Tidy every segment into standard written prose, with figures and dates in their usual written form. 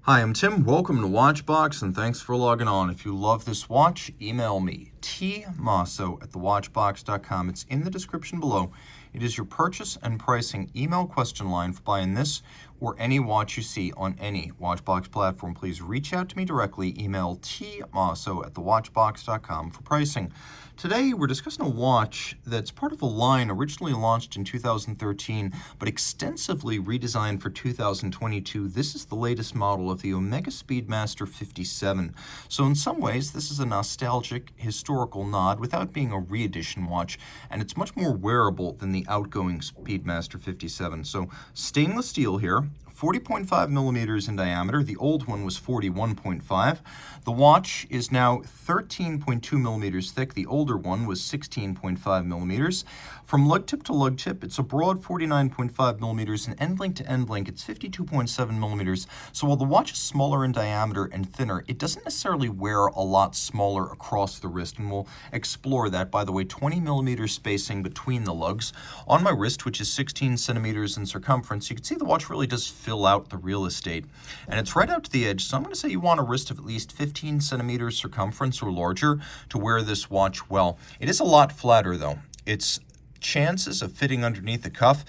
Hi, I'm Tim. Welcome to Watchbox, and thanks for logging on. If you love this watch, email me, tmosso@thewatchbox.com. It's in the description below. It is your purchase and pricing email question line for buying this or any watch you see on any Watchbox platform. Please reach out to me directly. Email tmosso@thewatchbox.com for pricing. Today, we're discussing a watch that's part of a line originally launched in 2013, but extensively redesigned for 2022. This is the latest model of the Omega Speedmaster 57. So in some ways, this is a nostalgic, historical nod without being a re-edition watch, and it's much more wearable than the outgoing Speedmaster 57. So stainless steel here, 40.5 millimeters in diameter. The old one was 41.5. The watch is now 13.2 millimeters thick. The older one was 16.5 millimeters. From lug tip to lug tip, it's a broad 49.5 millimeters, and end link to end link, it's 52.7 millimeters. So while the watch is smaller in diameter and thinner, it doesn't necessarily wear a lot smaller across the wrist, and we'll explore that. By the way, 20 millimeter spacing between the lugs. On my wrist, which is 16 centimeters in circumference, you can see the watch really does fill out the real estate, and it's right out to the edge. So I'm going to say you want a wrist of at least 15 centimeters circumference or larger to wear this watch well. It is a lot flatter though. Its chances of fitting underneath the cuff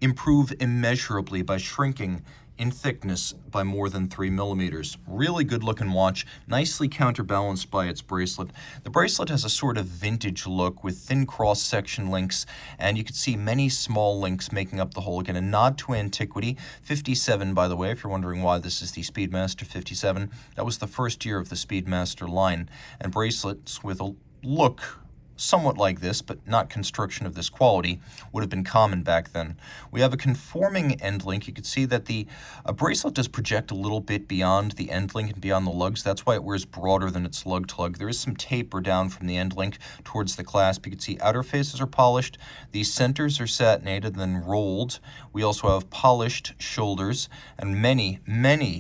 improve immeasurably by shrinking in thickness by more than 3 millimeters. Really good looking watch, nicely counterbalanced by its bracelet. The bracelet has a sort of vintage look with thin cross-section links, and you can see many small links making up the whole. Again, a nod to antiquity. 57, by the way, if you're wondering why this is the Speedmaster 57. That was the first year of the Speedmaster line, and bracelets with a look somewhat like this, but not construction of this quality, would have been common back then. We have a conforming end link. You can see that the bracelet does project a little bit beyond the end link and beyond the lugs. That's why it wears broader than its lug-to-lug. There is some taper down from the end link towards the clasp. You can see outer faces are polished. The centers are satinated and then rolled. We also have polished shoulders and many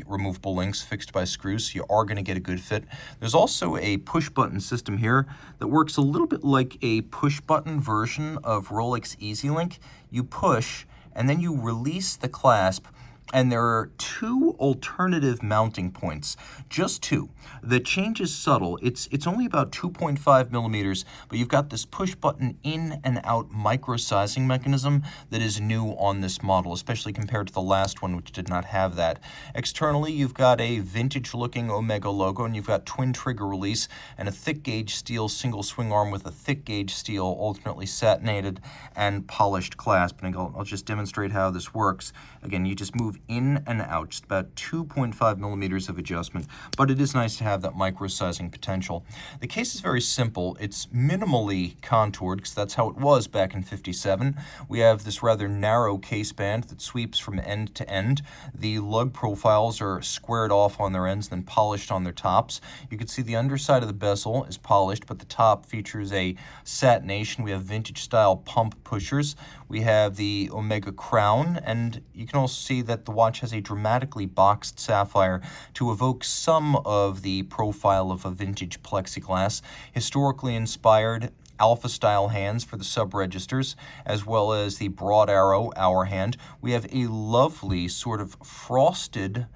removable links fixed by screws, so you are going to get a good fit. There's also a push-button system here that works a little bit like a push-button version of Rolex EasyLink. You push, and then you release the clasp, and there are two alternative mounting points, just two. The change is subtle. It's only about 2.5 millimeters, but you've got this push button in and out micro-sizing mechanism that is new on this model, especially compared to the last one, which did not have that. Externally, you've got a vintage-looking Omega logo, and you've got twin trigger release and a thick gauge steel single swing arm with a thick gauge steel alternately satinated and polished clasp. And I'll just demonstrate how this works. Again, you just move in and out, just about 2.5 millimeters of adjustment, but it is nice to have that micro-sizing potential. The case is very simple. It's minimally contoured, because that's how it was back in 57. We have this rather narrow case band that sweeps from end to end. The lug profiles are squared off on their ends, then polished on their tops. You can see the underside of the bezel is polished, but the top features a satination. We have vintage-style pump pushers. We have the Omega crown, and you can also see that the watch has a dramatically boxed sapphire to evoke some of the profile of a vintage plexiglass. Historically inspired alpha-style hands for the sub-registers, as well as the broad arrow hour hand. We have a lovely sort of frosted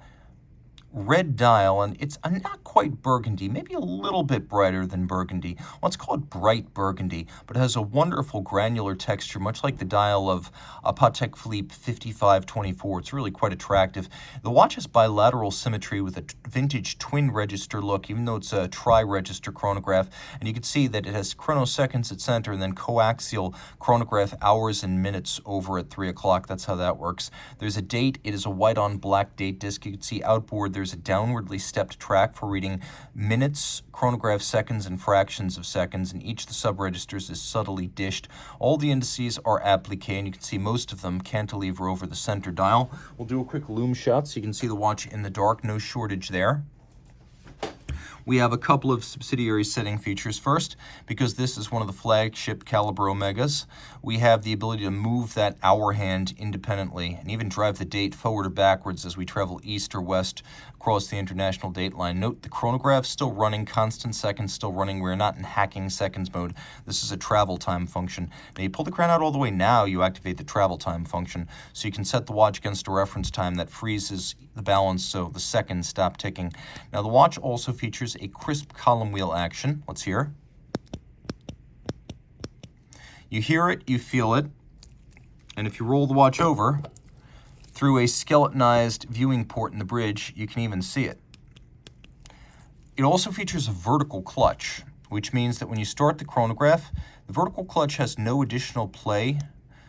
red dial, and it's not quite burgundy, maybe a little bit brighter than burgundy. Well, it's called bright burgundy, but it has a wonderful granular texture, much like the dial of a Patek Philippe 5524. It's really quite attractive. The watch has bilateral symmetry with a vintage twin register look, even though it's a tri-register chronograph, and you can see that it has chronoseconds at center and then co-axial chronograph hours and minutes over at 3 o'clock. That's how that works. There's a date. It is a white on black date disc. You can see outboard there's a downwardly stepped track for reading minutes, chronograph seconds, and fractions of seconds, and each of the sub-registers is subtly dished. All the indices are applique, and you can see most of them cantilever over the center dial. We'll do a quick loom shot so you can see the watch in the dark, no shortage there. We have a couple of subsidiary setting features. First, because this is one of the flagship caliber Omegas, we have the ability to move that hour hand independently and even drive the date forward or backwards as we travel east or west across the international date line. Note the chronograph still running, constant seconds still running. We're not in hacking seconds mode. This is a travel time function. Now you pull the crown out all the way now, you activate the travel time function. So you can set the watch against a reference time that freezes the balance so the seconds stop ticking. Now the watch also features a crisp column wheel action. Let's hear. You hear it, you feel it, and if you roll the watch over, through a skeletonized viewing port in the bridge, you can even see it. It also features a vertical clutch, which means that when you start the chronograph, the vertical clutch has no additional play,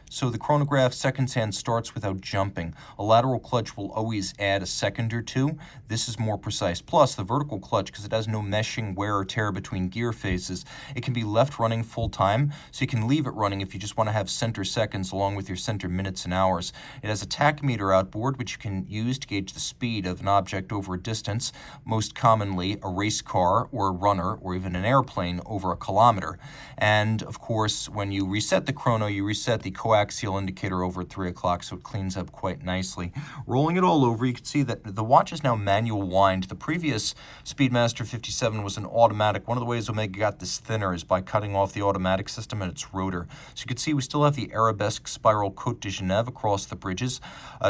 so the chronograph seconds hand starts without jumping. A lateral clutch will always add a second or two. This is more precise. Plus, the vertical clutch, because it has no meshing wear or tear between gear faces, it can be left running full time, so you can leave it running if you just want to have center seconds along with your center minutes and hours. It has a tachymeter outboard, which you can use to gauge the speed of an object over a distance, most commonly a race car or a runner or even an airplane over a kilometer. And, of course, when you reset the chrono, you reset the co-axial indicator over at 3 o'clock, so it cleans up quite nicely. Rolling it all over, you can see that the watch is now manual wind. The previous Speedmaster 57 was an automatic. One of the ways Omega got this thinner is by cutting off the automatic system and its rotor. So you can see we still have the arabesque spiral Côte de Genève across the bridges.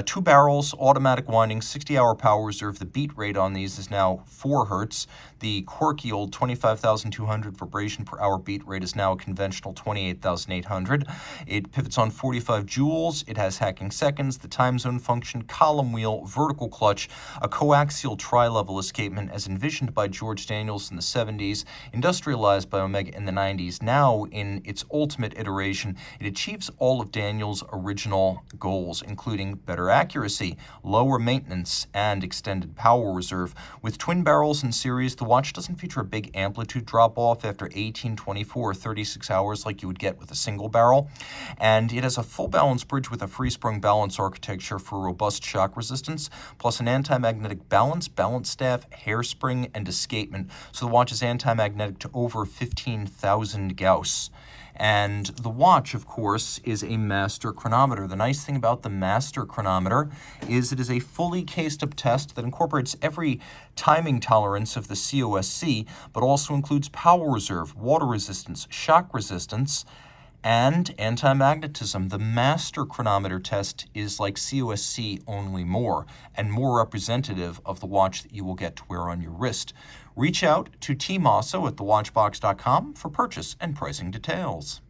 2 barrels, automatic winding, 60-hour power reserve. The beat rate on these is now 4 hertz. The quirky old 25,200 vibration per hour beat rate is now a conventional 28,800. It pivots on 45 joules. It has hacking seconds, the time zone function, column wheel, vertical clutch, a coaxial tri-level escapement as envisioned by George Daniels in the 70s, industrialized by Omega in the 90s. Now, in its ultimate iteration, it achieves all of Daniels' original goals, including better accuracy, lower maintenance, and extended power reserve. With twin barrels in series, the watch doesn't feature a big amplitude drop-off after 18, 24, or 36 hours like you would get with a single barrel. And it has a full balance bridge with a free-sprung balance architecture for robust shock resistance, plus an anti-magnetic balance staff, hairspring, and escapement. So the watch is anti-magnetic to over 15,000 Gauss. And the watch, of course, is a master chronometer. The nice thing about the master chronometer is it is a fully cased-up test that incorporates every timing tolerance of the COSC, but also includes power reserve, water resistance, shock resistance, and anti-magnetism. The master chronometer test is like COSC, only more, and more representative of the watch that you will get to wear on your wrist. Reach out to Team Mosso at thewatchbox.com for purchase and pricing details.